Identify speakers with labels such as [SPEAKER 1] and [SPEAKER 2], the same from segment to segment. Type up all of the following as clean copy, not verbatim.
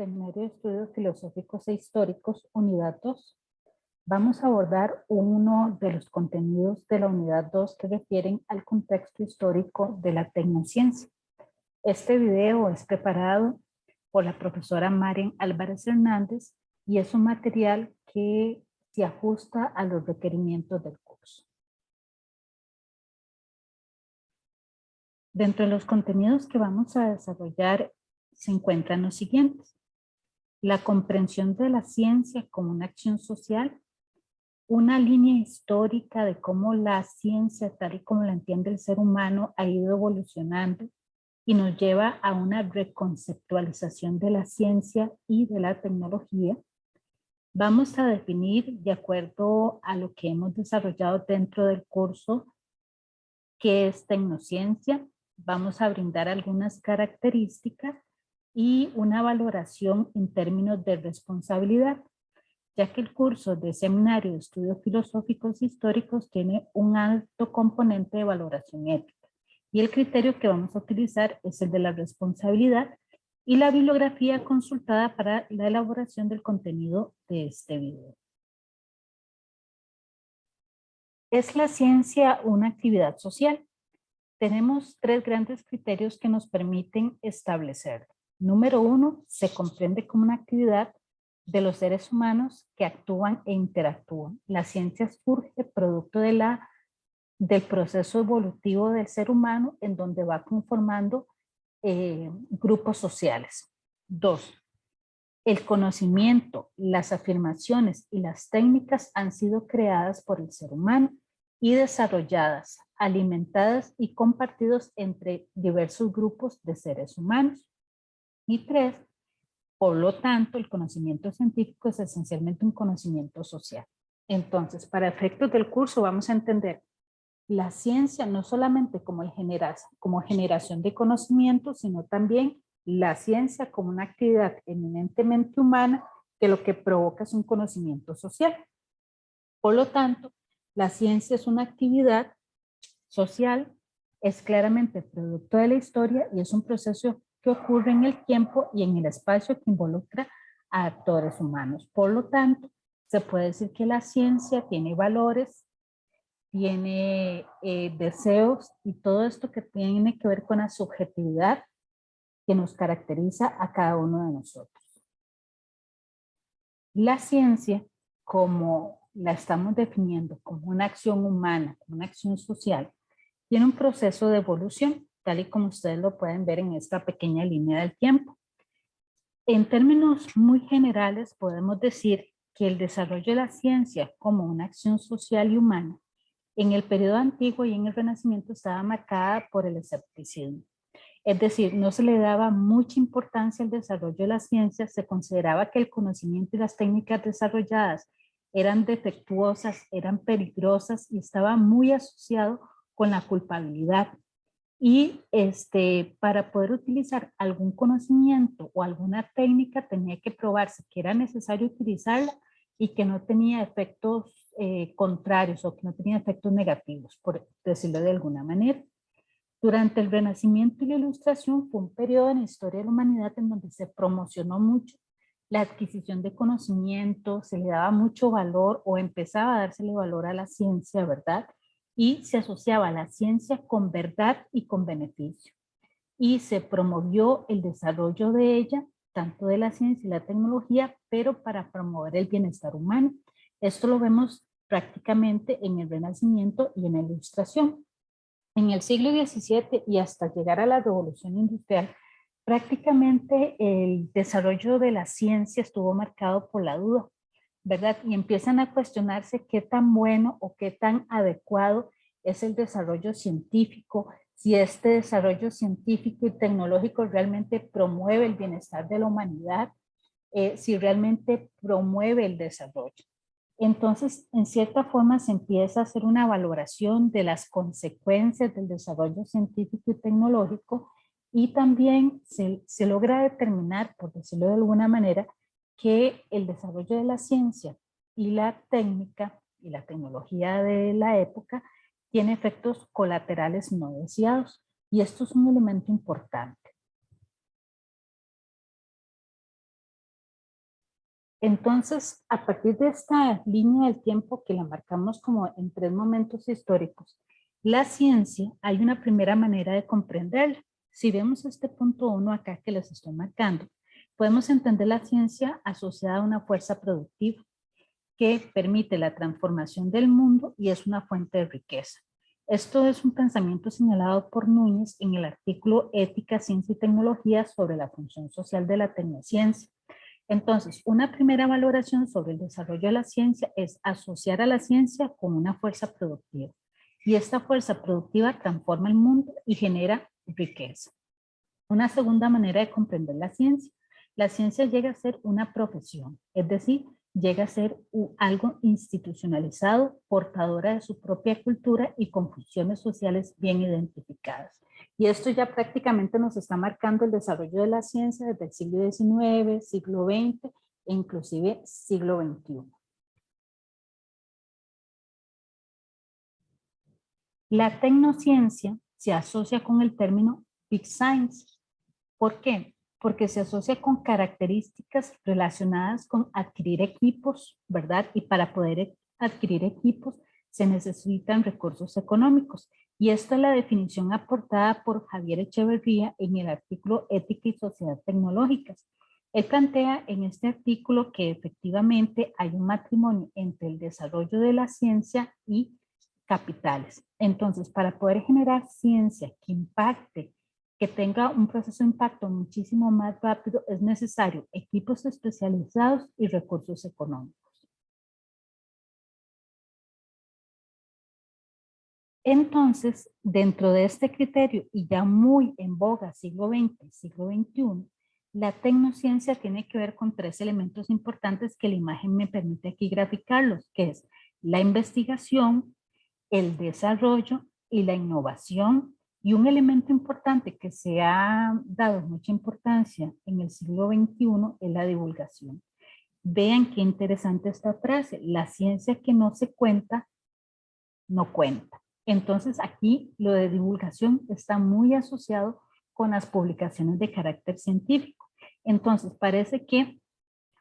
[SPEAKER 1] Seminario de Estudios Filosóficos e Históricos, Unidad 2. Vamos a abordar uno de los contenidos de la Unidad 2 que refieren al contexto histórico de la tecnociencia. Este video es preparado por la profesora Marian Álvarez Hernández y es un material que se ajusta a los requerimientos del curso. Dentro de los contenidos que vamos a desarrollar se encuentran los siguientes: la comprensión de la ciencia como una acción social, una línea histórica de cómo la ciencia, tal y como la entiende el ser humano, ha ido evolucionando y nos lleva a una reconceptualización de la ciencia y de la tecnología. Vamos a definir, de acuerdo a lo que hemos desarrollado dentro del curso, qué es tecnociencia. Vamos a brindar algunas características y una valoración en términos de responsabilidad, ya que el curso de Seminario de Estudios Filosóficos e Históricos tiene un alto componente de valoración ética. Y el criterio que vamos a utilizar es el de la responsabilidad y la bibliografía consultada para la elaboración del contenido de este video. ¿Es la ciencia una actividad social? Tenemos tres grandes criterios que nos permiten establecerlo. Número uno, se comprende como una actividad de los seres humanos que actúan e interactúan. La ciencia surge producto del proceso evolutivo del ser humano, en donde va conformando grupos sociales. Dos, el conocimiento, las afirmaciones y las técnicas han sido creadas por el ser humano y desarrolladas, alimentadas y compartidos entre diversos grupos de seres humanos. Y tres, por lo tanto, el conocimiento científico es esencialmente un conocimiento social. Entonces, para efectos del curso vamos a entender la ciencia no solamente como generación de conocimiento, sino también la ciencia como una actividad eminentemente humana que lo que provoca es un conocimiento social. Por lo tanto, la ciencia es una actividad social, es claramente producto de la historia y es un proceso que ocurre en el tiempo y en el espacio que involucra a actores humanos. Por lo tanto, se puede decir que la ciencia tiene valores, tiene deseos y todo esto que tiene que ver con la subjetividad que nos caracteriza a cada uno de nosotros. La ciencia, como la estamos definiendo como una acción humana, como una acción social, tiene un proceso de evolución, tal y como ustedes lo pueden ver en esta pequeña línea del tiempo. En términos muy generales, podemos decir que el desarrollo de la ciencia como una acción social y humana en el periodo antiguo y en el Renacimiento estaba marcada por el escepticismo. Es decir, no se le daba mucha importancia al desarrollo de la ciencia, se consideraba que el conocimiento y las técnicas desarrolladas eran defectuosas, eran peligrosas y estaba muy asociado con la culpabilidad. Y para poder utilizar algún conocimiento o alguna técnica tenía que probarse que era necesario utilizarla y que no tenía efectos contrarios o que no tenía efectos negativos, por decirlo de alguna manera. Durante el Renacimiento y la Ilustración fue un periodo en la historia de la humanidad en donde se promocionó mucho la adquisición de conocimiento, se le daba mucho valor o empezaba a dársele valor a la ciencia, ¿verdad? Y se asociaba la ciencia con verdad y con beneficio. Y se promovió el desarrollo de ella, tanto de la ciencia y la tecnología, pero para promover el bienestar humano. Esto lo vemos prácticamente en el Renacimiento y en la Ilustración. En el siglo XVII y hasta llegar a la Revolución Industrial, prácticamente el desarrollo de la ciencia estuvo marcado por la duda, ¿verdad? Y empiezan a cuestionarse qué tan bueno o qué tan adecuado es el desarrollo científico, si este desarrollo científico y tecnológico realmente promueve el bienestar de la humanidad, si realmente promueve el desarrollo. Entonces, en cierta forma se empieza a hacer una valoración de las consecuencias del desarrollo científico y tecnológico y también se logra determinar, por decirlo de alguna manera, que el desarrollo de la ciencia y la técnica y la tecnología de la época tiene efectos colaterales no deseados y esto es un elemento importante. Entonces, a partir de esta línea del tiempo que la marcamos como en 3 momentos históricos, la ciencia, hay una primera manera de comprenderla. Si vemos este punto 1 acá que les estoy marcando, podemos entender la ciencia asociada a una fuerza productiva que permite la transformación del mundo y es una fuente de riqueza. Esto es un pensamiento señalado por Núñez en el artículo Ética, Ciencia y Tecnología sobre la función social de la tecnociencia. Entonces, una primera valoración sobre el desarrollo de la ciencia es asociar a la ciencia con una fuerza productiva. Y esta fuerza productiva transforma el mundo y genera riqueza. Una segunda manera de comprender la ciencia llega a ser una profesión, es decir, llega a ser algo institucionalizado, portadora de su propia cultura y con funciones sociales bien identificadas. Y esto ya prácticamente nos está marcando el desarrollo de la ciencia desde el siglo XIX, siglo XX e inclusive siglo XXI. La tecnociencia se asocia con el término Big Science. ¿Por qué? Porque se asocia con características relacionadas con adquirir equipos, ¿verdad? Y para poder adquirir equipos se necesitan recursos económicos. Y esta es la definición aportada por Javier Echeverría en el artículo Ética y Sociedad Tecnológicas. Él plantea en este artículo que efectivamente hay un matrimonio entre el desarrollo de la ciencia y capitales. Entonces, para poder generar ciencia que impacte, que tenga un proceso de impacto muchísimo más rápido, es necesario equipos especializados y recursos económicos. Entonces, dentro de este criterio, y ya muy en boga siglo XX, siglo XXI, la tecnociencia tiene que ver con 3 elementos importantes que la imagen me permite aquí graficarlos, que es la investigación, el desarrollo y la innovación. Y un elemento importante que se ha dado mucha importancia en el siglo XXI es la divulgación. Vean qué interesante esta frase, la ciencia que no se cuenta, no cuenta. Entonces aquí lo de divulgación está muy asociado con las publicaciones de carácter científico. Entonces parece que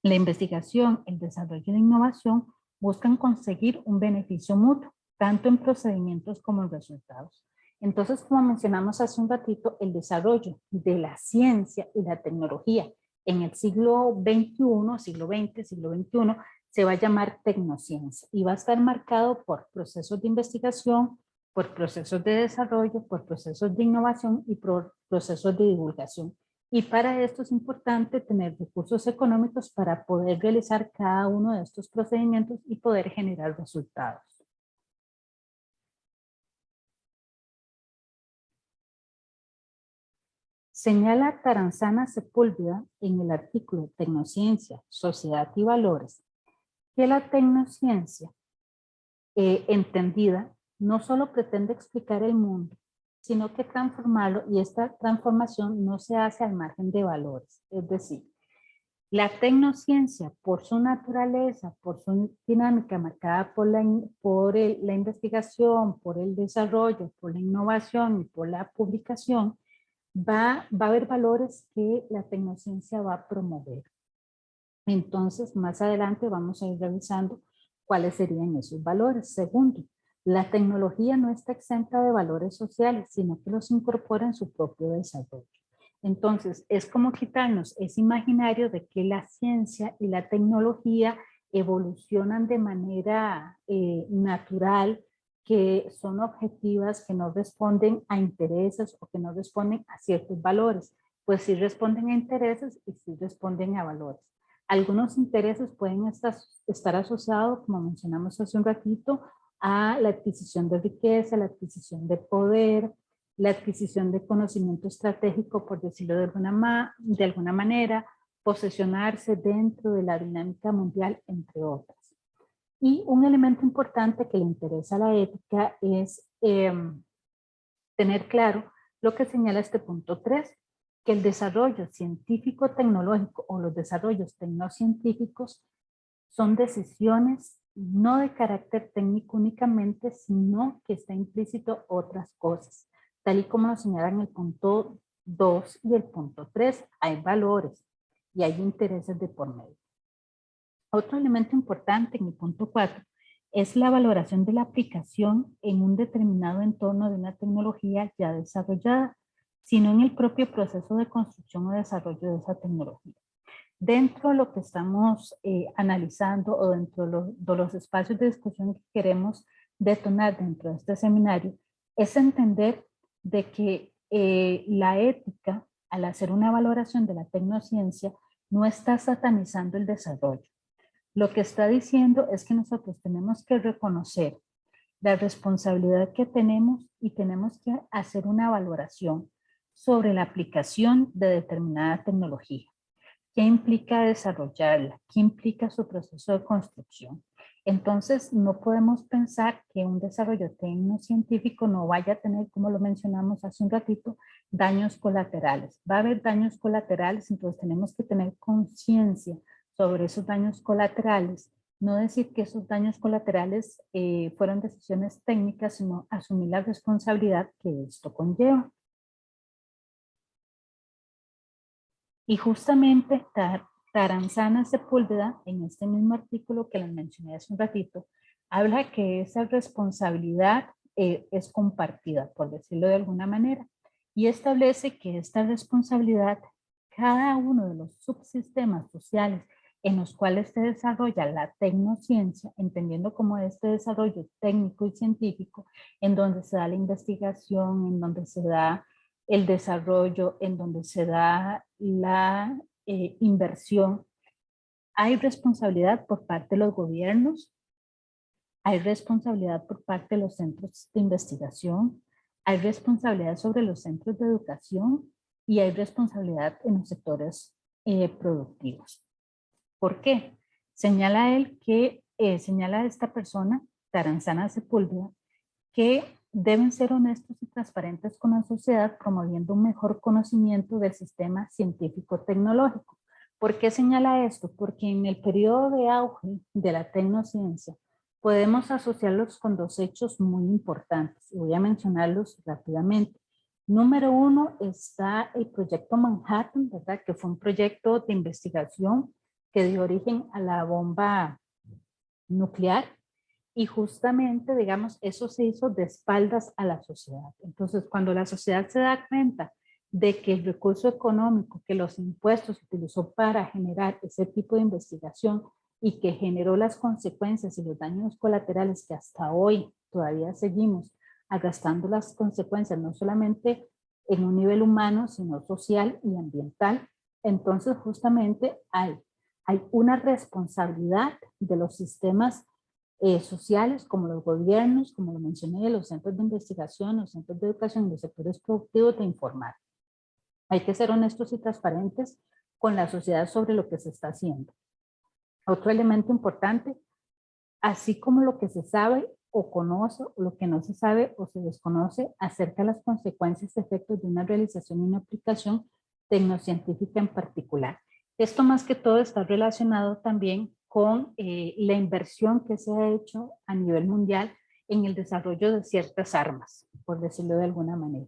[SPEAKER 1] la investigación, el desarrollo y la innovación buscan conseguir un beneficio mutuo, tanto en procedimientos como en resultados. Entonces, como mencionamos hace un ratito, el desarrollo de la ciencia y la tecnología en el siglo XXI, siglo XX, siglo XXI, se va a llamar tecnociencia y va a estar marcado por procesos de investigación, por procesos de desarrollo, por procesos de innovación y por procesos de divulgación. Y para esto es importante tener recursos económicos para poder realizar cada uno de estos procedimientos y poder generar resultados. Señala Taranzana Sepúlveda en el artículo Tecnociencia, Sociedad y Valores, que la tecnociencia entendida no solo pretende explicar el mundo, sino que transformarlo, y esta transformación no se hace al margen de valores. Es decir, la tecnociencia, por su naturaleza, por su dinámica marcada por la investigación, por el desarrollo, por la innovación y por la publicación, va a haber valores que la tecnociencia va a promover. Entonces, más adelante vamos a ir revisando cuáles serían esos valores. Segundo, la tecnología no está exenta de valores sociales, sino que los incorpora en su propio desarrollo. Entonces, es como quitarnos ese imaginario de que la ciencia y la tecnología evolucionan de manera natural, que son objetivas, que no responden a intereses o que no responden a ciertos valores. Pues sí responden a intereses y sí responden a valores. Algunos intereses pueden estar asociados, como mencionamos hace un ratito, a la adquisición de riqueza, la adquisición de poder, la adquisición de conocimiento estratégico, por decirlo de alguna manera, posesionarse dentro de la dinámica mundial, entre otras. Y un elemento importante que le interesa a la ética es tener claro lo que señala este punto 3, que el desarrollo científico-tecnológico o los desarrollos tecnocientíficos son decisiones no de carácter técnico únicamente, sino que está implícito otras cosas. Tal y como lo señalan el punto 2 y el punto 3, hay valores y hay intereses de por medio. Otro elemento importante en el punto 4 es la valoración de la aplicación en un determinado entorno de una tecnología ya desarrollada, sino en el propio proceso de construcción o desarrollo de esa tecnología. Dentro de lo que estamos analizando o dentro de los espacios de discusión que queremos detonar dentro de este seminario, es entender de que la ética, al hacer una valoración de la tecnociencia, no está satanizando el desarrollo. Lo que está diciendo es que nosotros tenemos que reconocer la responsabilidad que tenemos y tenemos que hacer una valoración sobre la aplicación de determinada tecnología. ¿Qué implica desarrollarla? ¿Qué implica su proceso de construcción? Entonces, no podemos pensar que un desarrollo tecnocientífico no vaya a tener, como lo mencionamos hace un ratito, daños colaterales. Va a haber daños colaterales, entonces tenemos que tener conciencia sobre esos daños colaterales. No decir que esos daños colaterales fueron decisiones técnicas, sino asumir la responsabilidad que esto conlleva. Y justamente Taranzana Sepúlveda, en este mismo artículo que les mencioné hace un ratito, habla que esa responsabilidad es compartida, por decirlo de alguna manera, y establece que esta responsabilidad, cada uno de los subsistemas sociales en los cuales se desarrolla la tecnociencia, entendiendo como este desarrollo técnico y científico, en donde se da la investigación, en donde se da el desarrollo, en donde se da la inversión, hay responsabilidad por parte de los gobiernos, hay responsabilidad por parte de los centros de investigación, hay responsabilidad sobre los centros de educación y hay responsabilidad en los sectores productivos. ¿Por qué? Señala él que, señala esta persona, Taranzana Sepúlveda, que deben ser honestos y transparentes con la sociedad, promoviendo un mejor conocimiento del sistema científico-tecnológico. ¿Por qué señala esto? Porque en el periodo de auge de la tecnociencia podemos asociarlos con dos hechos muy importantes. Voy a mencionarlos rápidamente. Número uno está el proyecto Manhattan, ¿verdad? Que fue un proyecto de investigación que dio origen a la bomba nuclear. Y justamente, digamos, eso se hizo de espaldas a la sociedad. Entonces, cuando la sociedad se da cuenta de que el recurso económico, que los impuestos se utilizó para generar ese tipo de investigación y que generó las consecuencias y los daños colaterales que hasta hoy todavía seguimos arrastrando las consecuencias, no solamente en un nivel humano, sino social y ambiental, entonces justamente hay una responsabilidad de los sistemas sociales, como los gobiernos, como lo mencioné, los centros de investigación, los centros de educación, los sectores productivos, de informar. Hay que ser honestos y transparentes con la sociedad sobre lo que se está haciendo. Otro elemento importante, así como lo que se sabe o conoce, o lo que no se sabe o se desconoce acerca de las consecuencias y efectos de una realización y una aplicación tecnocientífica en particular. Esto más que todo está relacionado también con la inversión que se ha hecho a nivel mundial en el desarrollo de ciertas armas, por decirlo de alguna manera.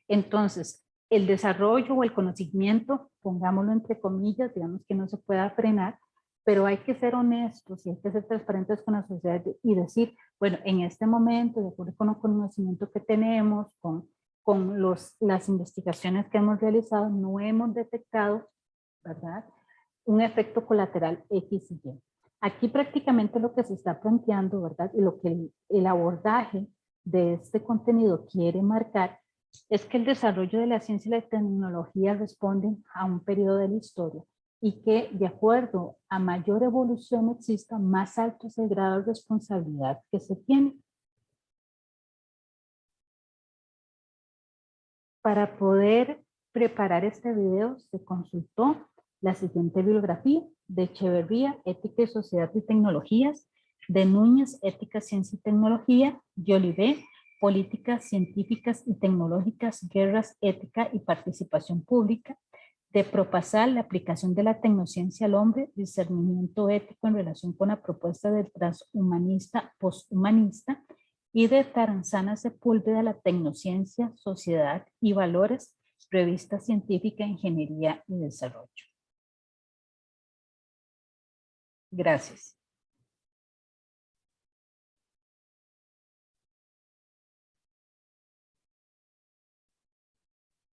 [SPEAKER 1] Entonces, el desarrollo o el conocimiento, pongámoslo entre comillas, digamos que no se pueda frenar, pero hay que ser honestos y hay que ser transparentes con la sociedad y decir, bueno, en este momento, de acuerdo con el conocimiento que tenemos, con las investigaciones que hemos realizado, no hemos detectado, ¿verdad?, un efecto colateral X y Y. Aquí prácticamente lo que se está planteando, ¿verdad?, y lo que el abordaje de este contenido quiere marcar es que el desarrollo de la ciencia y la tecnología responden a un periodo de la historia y que de acuerdo a mayor evolución exista, más alto es el grado de responsabilidad que se tiene. Para poder preparar este video se consultó la siguiente bibliografía: de Echeverría, Ética y Sociedad y Tecnologías; de Núñez, Ética, Ciencia y Tecnología; de Olivé, Políticas Científicas y Tecnológicas, Guerras, Ética y Participación Pública; de Propasal, la aplicación de la tecnociencia al hombre, discernimiento ético en relación con la propuesta del transhumanista posthumanista; y de Taranzana Sepúlveda, la tecnociencia, sociedad y valores, revista científica, ingeniería y desarrollo. Gracias.